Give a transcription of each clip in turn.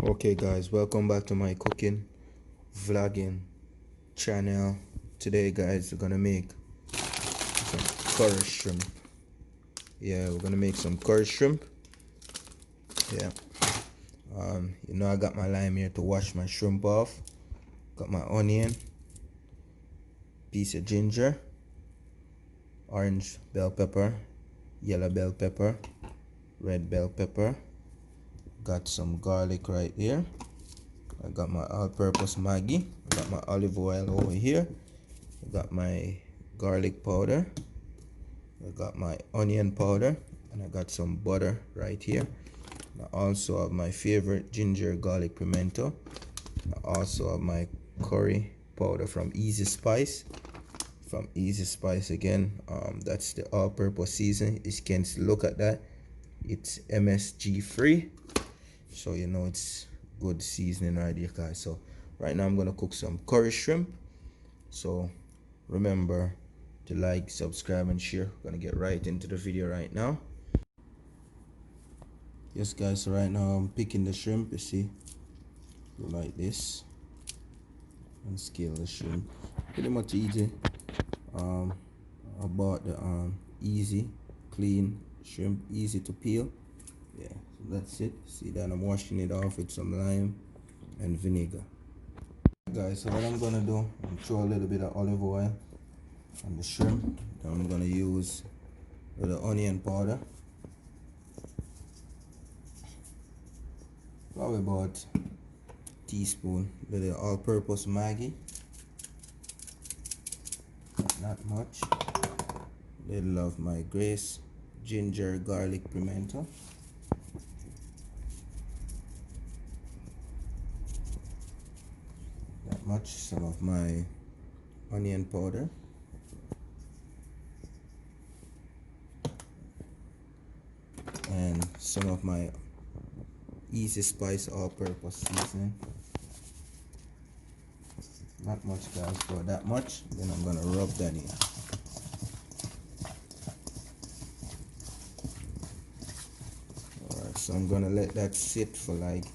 Okay guys, welcome back to my cooking vlogging channel. Today guys, we're gonna make some curry shrimp. Yeah, we're gonna make some curry shrimp. Yeah. I got my lime here to wash my shrimp off. Got my onion, piece of ginger, orange bell pepper, yellow bell pepper, red bell pepper. Got some garlic right here. I got my all-purpose Maggi. I got my olive oil over here. I got my garlic powder. I got my onion powder, and I got some butter right here. I also have my favorite ginger garlic pimento. I also have my curry powder from Easy Spice. From Easy Spice again. That's the all-purpose season. You can look at that. It's MSG free, so you know it's good seasoning right here, guys. So right now I'm gonna cook some curry shrimp. So remember to like, subscribe, and share. We're gonna get right into the video right now. Yes guys, so right now I'm picking the shrimp. You see, go like this and scale the shrimp. Pretty much easy. I bought the easy clean shrimp, easy to peel. Yeah, so that's it. See that I'm washing it off with some lime and vinegar. Guys, so what I'm gonna do, I'm throw a little bit of olive oil on the shrimp. Then I'm gonna use a little onion powder, probably about a teaspoon, little all-purpose Maggi, not much, little of my Grace ginger garlic pimento, that much, some of my onion powder, and some of my Easy Spice all-purpose seasoning. Not much guys, but that much. Then I'm gonna rub that in. Alright, so I'm gonna let that sit for like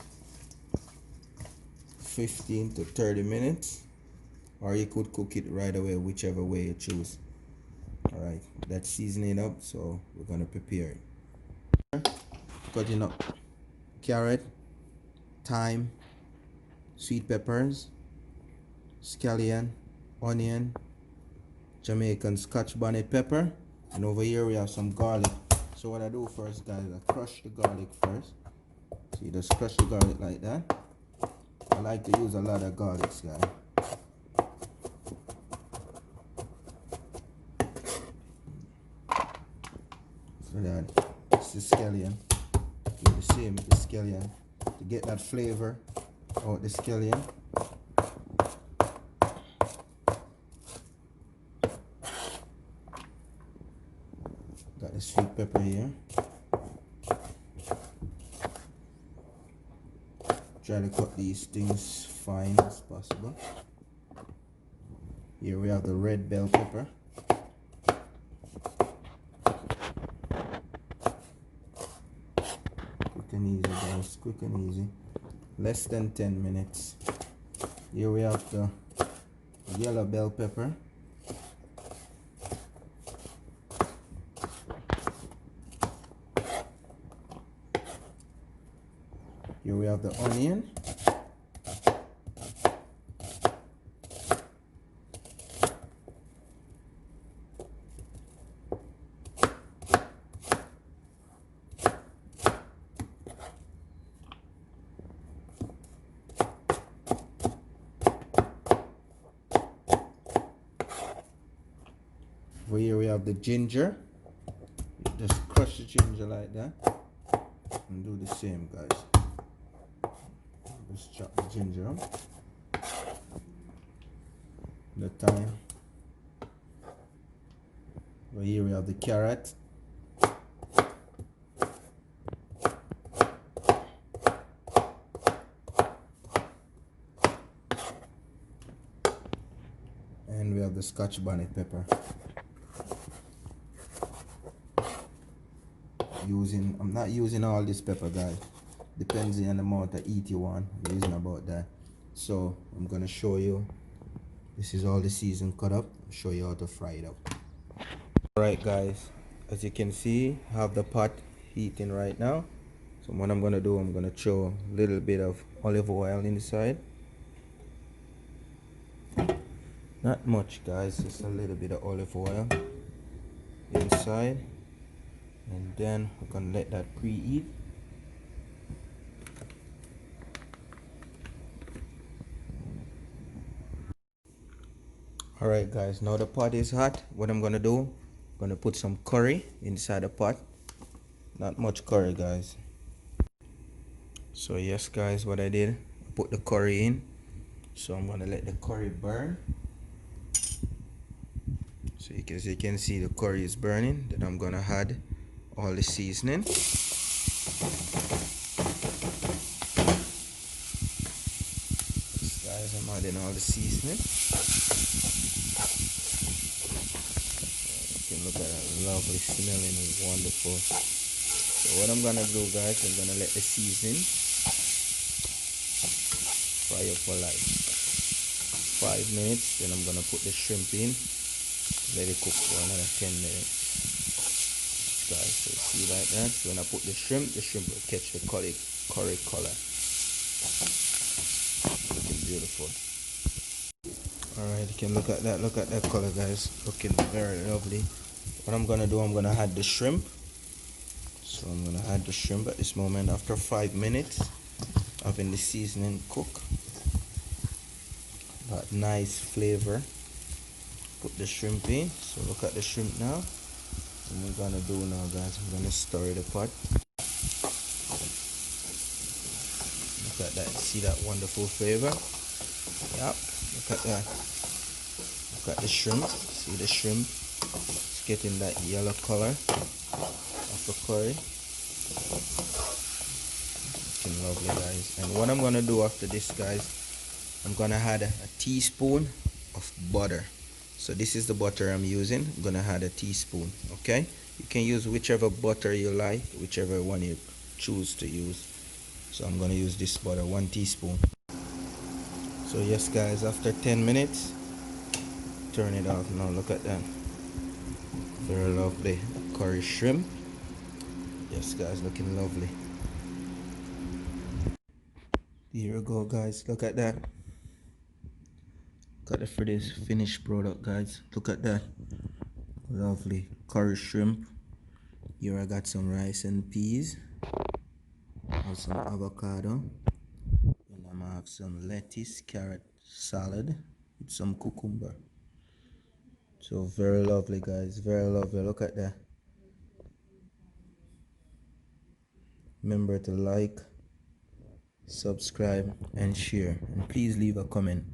15 to 30 minutes, or you could cook it right away, whichever way you choose. Alright, that's seasoning up, so we're gonna prepare it. Cutting up carrot, thyme, sweet peppers, scallion, onion, Jamaican Scotch bonnet pepper, and over here we have some garlic. So what I do first guys, I crush the garlic first. So you just crush the garlic like that. I like to use a lot of garlics guys. So that it's the scallion. Do the same with the scallion to get that flavor out the scallion. Got the sweet pepper here. Try to cut these things fine as possible. Here we have the red bell pepper. Quick and easy guys, quick and easy. Less than 10 minutes. Here we have the yellow bell pepper. Here we have the onion. Over here we have the ginger. Just crush the ginger like that. And do the same guys. Just chop the ginger up. The thyme. Over here we have the carrot. And we have the Scotch bonnet pepper. I'm not using all this pepper guys. depends on the amount of heat you want. I'm using about that. So I'm gonna show you. This is all the season cut up. I'll show you how to fry it up. Alright guys, as you can see, I have the pot heating right now. So what I'm gonna do, I'm gonna throw a little bit of olive oil inside. Not much guys, just a little bit of olive oil inside. And then we're gonna let that preheat. Alright guys, now the pot is hot. What I'm gonna do, I'm gonna put some curry inside the pot. Not much curry guys. So yes guys, what I did, I put the curry in. So I'm gonna let the curry burn. So as you can see, the curry is burning. Then I'm gonna add all the seasoning. Yes, guys, I'm adding all the seasoning. You can look at that lovely smelling, wonderful. So what I'm gonna do guys, I'm gonna let the seasoning fry up for like 5 minutes. Then I'm gonna put the shrimp in, let it cook for another 10 minutes. Guys, so see like that. So when I put the shrimp will catch the curry color. Looking beautiful. Alright, you can look at that color guys, looking very lovely. What I'm gonna do, I'm gonna add the shrimp. So I'm gonna add the shrimp at this moment after 5 minutes having the seasoning cook. That nice flavor. Put the shrimp in. So look at the shrimp now. What we're gonna do now guys, I'm gonna stir the pot. Look at that, see that wonderful flavor? Yep, look at that. Look at the shrimp, see the shrimp? It's getting that yellow color of the curry. Looking lovely guys. And what I'm gonna do after this guys, I'm gonna add a teaspoon of butter. So this is the butter I'm using. I'm gonna add a teaspoon. Okay, you can use whichever butter you like, whichever one you choose to use. So I'm gonna use this butter, 1 teaspoon. So yes guys, after 10 minutes, turn it off. Now look at that, very lovely curry shrimp. Yes guys, looking lovely. Here we go guys, look at that. Got the finished product guys. Look at that, lovely curry shrimp. Here I got some rice and peas, and some avocado, and I'm gonna have some lettuce, carrot salad with some cucumber. So very lovely guys, very lovely. Look at that. Remember to like, subscribe and share, and please leave a comment.